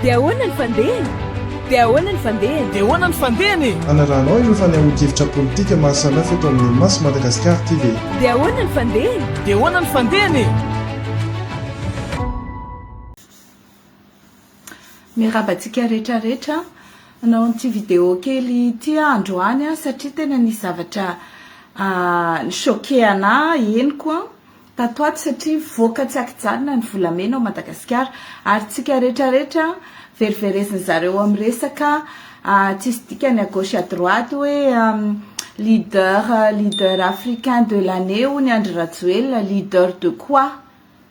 dia ahoana ny fandehany dia ahoana ny fandehany dia ahoana ny fandehany anaranao ireo fanehoan-kevitra politika maro samihafa eto amin'ny Masy Madagasikara TV. dia ahoana ny fandehany dia ahoana ny fandehany mirabantsika rehetrarehetra anao n'ity vidéo kely ity androany satria tena nisy zavatra choqué ana henoko tatoato satria voaka tsy akijanona ny volamena ao Madagasikara ary tsika rehetrarehetra veriveresiny zareo amin'ny resaka tsisy dikany à gauche à droite hoe leader africain de l'année ou ny Andry Rajoelina leader de quoi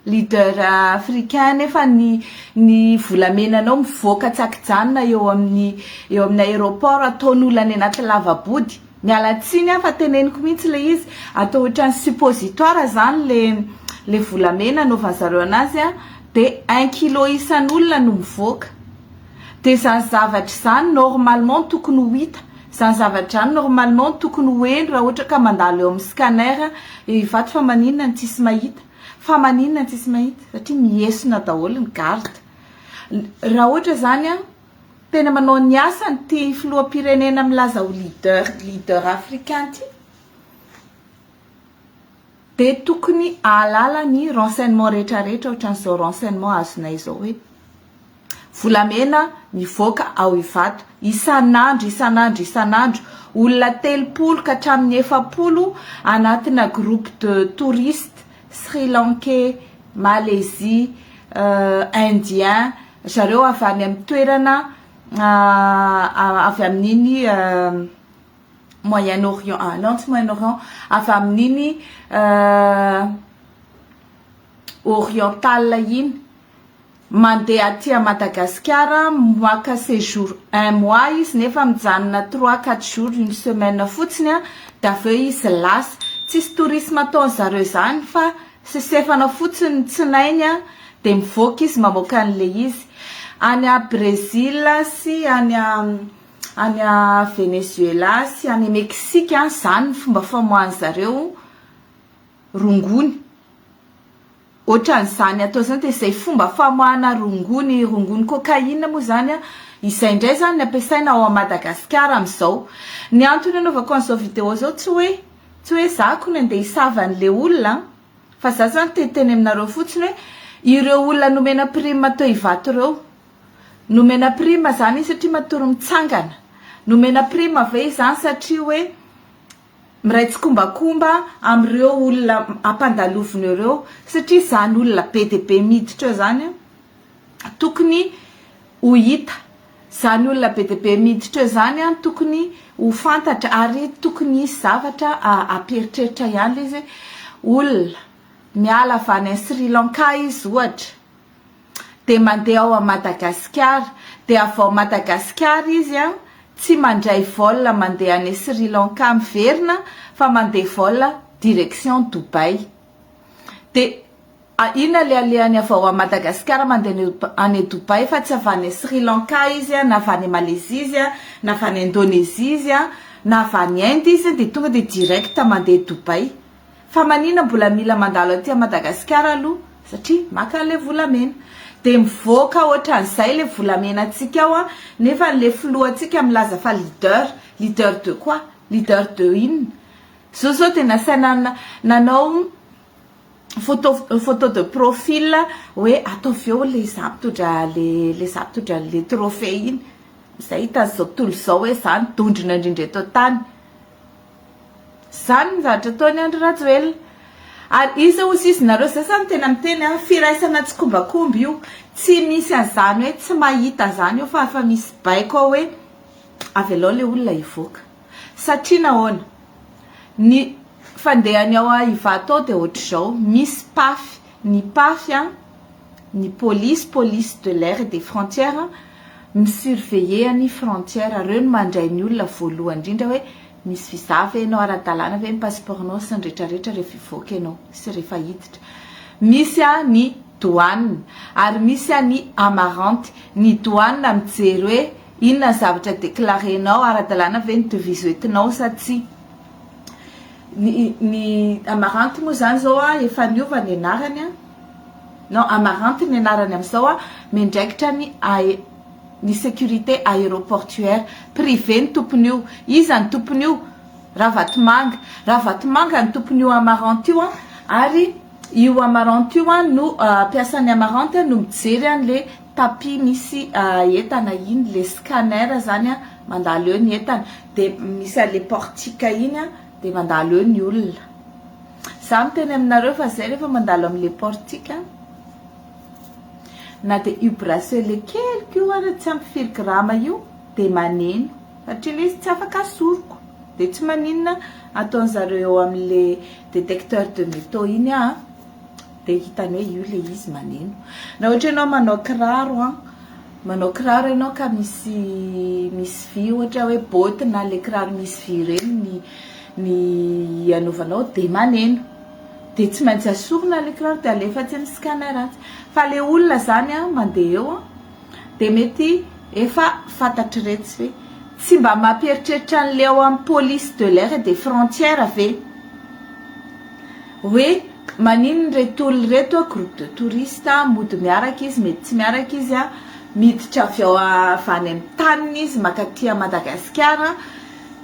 leader africain nefa ny volamenanao mivoaka tsy akijanona eo amin'ny aéroport ataon'olona any anaty lavabody mialatsiny fa teneniko mihitsy le izy atao ohatran'ny suppositoire zany le volamena anaovan'ny zareo anazy de 1 kilo isan'olona no mivoaka de zany zavatra zany normalement tokony ho hita zany zavatra zany normalement tokony ho eny raha ohatra ka mandalo eo amin'ny scanner ivato fa maninona ny tsisy mahita fa maninona ny tsisy mahita satria miesona daholo ny garde raha ohatra zany tena manao ny asany ty filoham-pirenena milaza ho leader africain ty de tokony alala ny renseignement rehetrarehetra ohatran'izao renseignement azonay zao hoe volamena mivoaka ao ivato isan'andro olona 3 ka hatramin'ny 4 anatina groupe de touristes Sri Lankais, Malaisie, Indien zareo avy any amin'ny toerana avy amin'iny Moyen-Orient non tsy Moyen-Orient avy amin'iny oriental iny mandeha aty à Madagasikara maka séjour 1 mois izy nefa mijanona 3-4 jours une semaine fotsiny da aveo izy lasa tsisy tourisme ataony zareo zany fa sesefana fotsiny tsinainy de mivoaka izy mamoaka an'le izy any a Brésil sy any a Venezuela sy any Mexique zany fomba famoahany zareo rongony ohatran'izany atao zany de zay fomba famoahana rongony cocaïne moa zany izay indray zany ampiasaina ao Madagasikara am'izao ny antony anaovako an'izao vidéo zao tsy hoe zako ny andeha hisavan'le olona fa za zany teteny aminareo fotsiny hoe ireo olona nomena prime atao ivato reo nomena prime zany satria matory mitsangana nomena prime ave zany satria hoe miraitsy kombakomba am'ireo olona ampandaloviny ireo satria zany olona be de be miditra zany tokony ho hita zany olona be de be miditra zany tokony ho fantatra ary tokony isy zavatra aperitreritra ihany izy olona miala avy any Sri Lanka izy ohatra de mandeha ao a Madagasikara de avy ao Madagasikara izy tsy mandray vol mandeha any Sri Lanka miverina fa mandeha vol direction Dubai de ina lealeany avy ao a Madagasikara mandeha any Dubai fa tsy avy any Sri Lanka izy na avy any Malaisie izy na avy any Indonésie izy na avy any Inde izy de tonga de direct mandeha Dubai fa manina mbola mila mandalo aty a Madagasikara aloha satria maka le volamena de mivoaka ohatran'izay le volamena atsika ao nefa le filohantsika milaza fa leader de quoi leader de in zao tena saina nanao photo de profil hoe ataoveo le zapitodra le trophée iny zay hitan'izao tontolo zao hoe zany dondrina indrindra eto tany zany zavatra ataony Andry Rajoelina ary izy ozy izy nareo zay zany tena miteny firaisana tsy kombakomby io tsy misy an'izany hoe tsy mahita zany io fa misy baiko hoe avy aloha le olona ivoaka satria nahoana ny fandehany ao ivato de ohatr'izao misy pafy ny police de l'air et des frontières misurveiller ny frontière reo no mandray ny olona voalohany indrindra hoe misy visa ve enao ara-dalàna ve ny passeportnao sy ny rehetrarehetra rehefa ivoaka enao sy rehefa hiditra misy ny douane ary misy ny amarante ny douane mijery hoe inona zavatra déclarenao ara-dalàna ve ny devise entinao sa tsy ny amarante moa zany zao efa niova ny anarany non amarante ny anarany am'izao mendraikitra ny ny sécurité aéroportuaire privé ny tompony io iza ny tompony io Ravatomanga ny tompony io Amarante io ary io Amarante io no piasan'ny Amarante no mijery an'le tapis misy entana iny le scanner zany mandalo eo ny entana de misy an'le portique iny de mandalo eo ny olona za miteny aminareo fa zay rehefa mandalo am'le portique na de io bracelet kely io ary tsy ampy filigrama io de maneno satria le izy tsy afaka asoroko de tsy maninona ataon'zareo eo am'le détecteur de métaux iny de hitany hoe io le izy maneno na ohatra ianao manao kiraro ianao ka misy vy ohatra hoe botte na le kiraro misy vy reny ny anovanao de maneno de tsy maintsy asorona le kiraro de alefatsy amin'ny scanner fa le olona zany mandeha eo de mety efa fantatry retsy ve tsy mba mampieritreritra an'le ao amin'ny police de l'air et des frontières ve hoe manino reto olo reto groupe de touristes mody miaraka izy mety tsy miaraka izy miditra avy ao avany amin'ny taniny izy makaty Madagasikara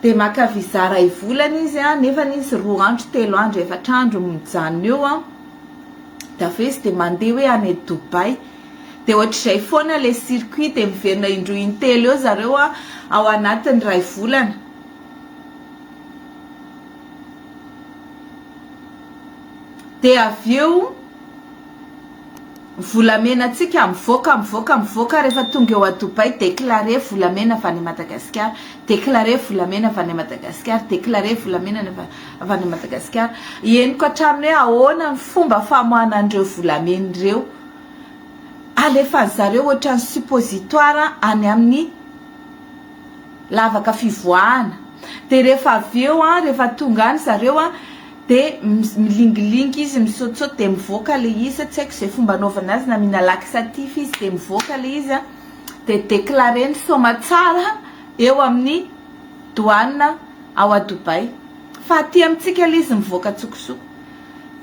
de maka visa ray volana izy nefa izy 2 andro 3 andro 4 andro mijanona eo da avy izy de mandeha hoe any Dubai de ohatr'izay foana le circuit de miverina indroa intelo eo zareo ao anatin'ny ray volana de avy eo volamena tsika mivoaka rehefa tonga eo a Dubai déclaré volamena avy any Madagasikara déclaré volamena avy any Madagasikara déclaré volamena avy any Madagasikara henoko hatramin'ny hoe ahoana ny fomba famoahana andreo volamena ireo alefan'ny zareo ohatran'ny suppositoire any amin'ny lavaka fivoahana de rehefa avy eo rehefa tonga any zareo de milingilingy izy misaotisaoty de mivoaka le izy tsy haiko zay fomba anaovana azy na mina laxatif izy de mivoaka le izy de déclaré ny soma tsara eo amin'ny douane ao a Dubai fa aty amintsika le izy mivoaka tsokosoko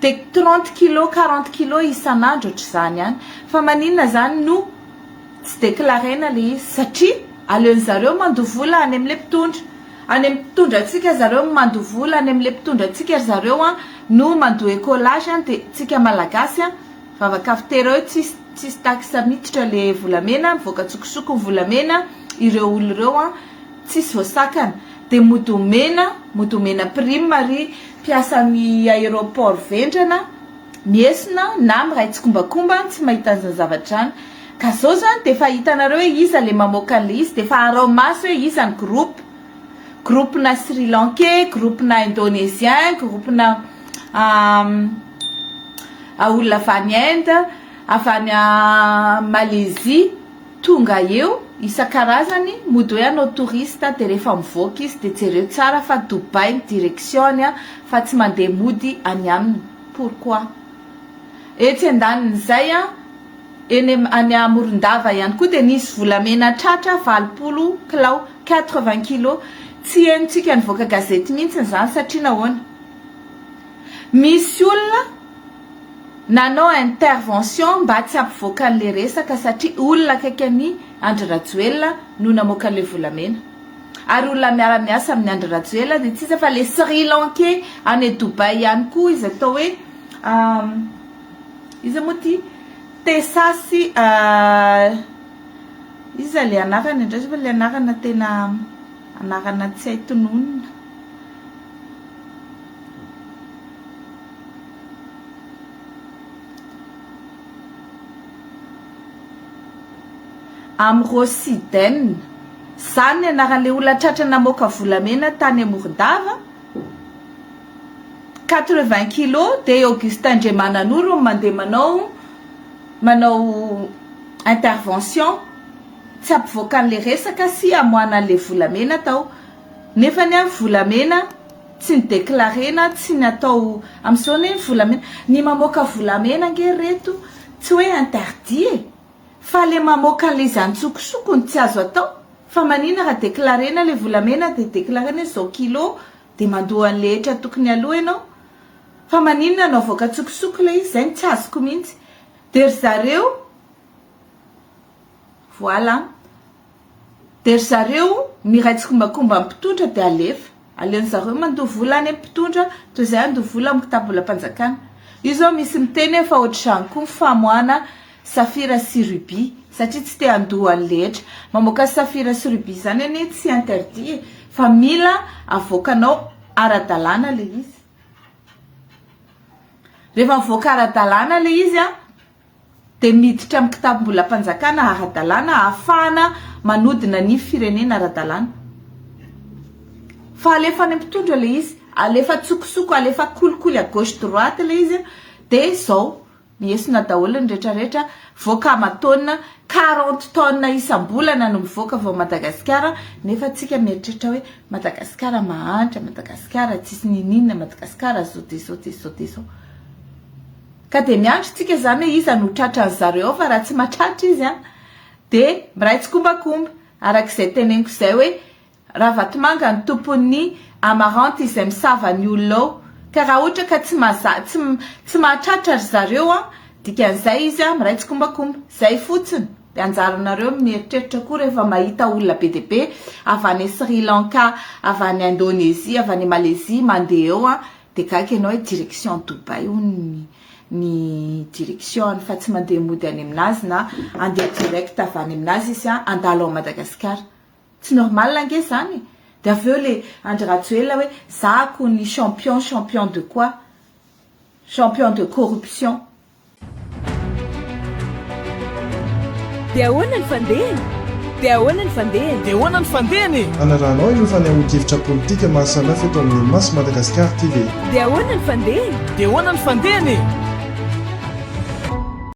de 30 kg 40 kg isan'andro ohatr'izany any fa maninona zany no tsy déclarena le izy satria aleon'ny zareo mandovola any amin'le mpitondra any amin'ny mpitondra atsika zareo mandovola any amin'le mpitondra atsika zareo no mandoa écolage de tsika malagasy vavakafitera eo tsisy taxe miditra le volamena mivoaka tsokosoko ny volamena ireo olo ireo tsisy voasakana de modomena prime ary piasan'ny aéroport vendrana miesina na miray tsikombakomba tsy mahita an'izany zavatra any ka zao zany de fa hitanareo hoe iza le mamoaka an'le izy de fa arao maso hoe iza ny groupe na Sri Lankais, groupe na indonésien, groupe na olona avy any Inde, avy any Malaisie tonga eo isan-karazany mody hoe anao touriste de rehefa mivoaka izy de jereo tsara fa Dubai ny direction fa tsy mandeha mody any aminy pourquoi etsy andanin'izay eny any Morondava ihany koa de nisy volamena tratra 20 kilao 80 kg tsy henontsika nivoaka gazety mihitsy zany satria nahoana misy olona nanao intervention mba tsy ampivoaka an'le resaka satria olona akaiky any Andry Rajoelina no namoaka an'le volamena ary olona miara-miasa amin'ny Andry Rajoelina de tsisa fa le Sri Lankais any Dubai ihany koa izy atao hoe izy moa ty Tesasy izy le anarana indray fa le anarana tena anarana tsy hay tononona Amrosiden zany anaran'le olona tratra namoaka volamena tany Morondava 80 kg de Augustin Ndrimananoro mandeha manao intervention tsy ampivoaka an'le resaka sy amoana an'le volamena tao nefa ny amin'ny volamena tsy ny déclarena tsy natao amin'izao ny volamena ny mamoaka volamena nge reto tsy hoe interdit fa le mamoaka an'le izany tsokosokony tsy azo atao fa manina raha déclarena le volamena de déclarena zao kilo de mandoa an'le hetra tokony aloha ianao fa maninona anao voaka tsokosoko le izy zay tsy azoko mihitsy de ry zareo voilà de ry zareo miraitsykombakomba mpitondra de aleon'zareo mandoha vola any mpitondra toy zay andoha vola amin'ny kitabolam-panjakana io zao misy miteny fa ohatr'izany koa famoana safira sy ruby satria tsy te andoha an'lehetra mamoaka safira sy ruby zany anie tsy interdit fa mila avoakanao ara-dalàna le izy rehefa mivoaka ara-dalàna le izy a de miditra amin'ny kitabolam-panjakana ara-dalàna ahafahana manodina ny firenena ara-dalàna fa alefa any mpitondra le izy alefa tsokosoko alefa kolikoly à gauche droite le izy de zao miesina daholo ny rehetrarehetra voaka amatona 40 tonnes isam-bolana no mivoaka vao Madagasikara nefa tsika mieritreritra hoe Madagasikara mahantra Madagasikara tsisy ninina Madagasikara zao de zao ka de miandry tsika zany hoe iza no tratra ny zareo fa raha tsy mahatratra izy a de miraitsykombakomba arak'izay teneniko zay hoe raha vatomanga ny tompon'ny amaranty izay misava ny olonao ka raha ohatra ka tsy mahatratra ry zareo a dikan'izay izy a miraitsykombakomba zay fotsiny de anjaranareo mieritreritra koa rehefa mahita olona be de be avy any Sri Lanka avy any Indonésie avy any Malaisie mandeha eo a de gaga ianao hoe direction Dubai ny direction fa tsy mandeha mody any aminazy na andeha direct avy any aminazy izy a andalo ao Madagasikara tsy normal lange zany de avy eo le Andry Rajoelina hoe zako ny champion de quoi champion de corruption de ahoana ny fandehany de ahoana ny fandehany de ahoana ny fandehany anaranao ireo fanehoan-kevitra politika mahasamihafa eto amin'ny Mas Madagasikara TV de ahoana ny fandehany de ahoana ny fandehany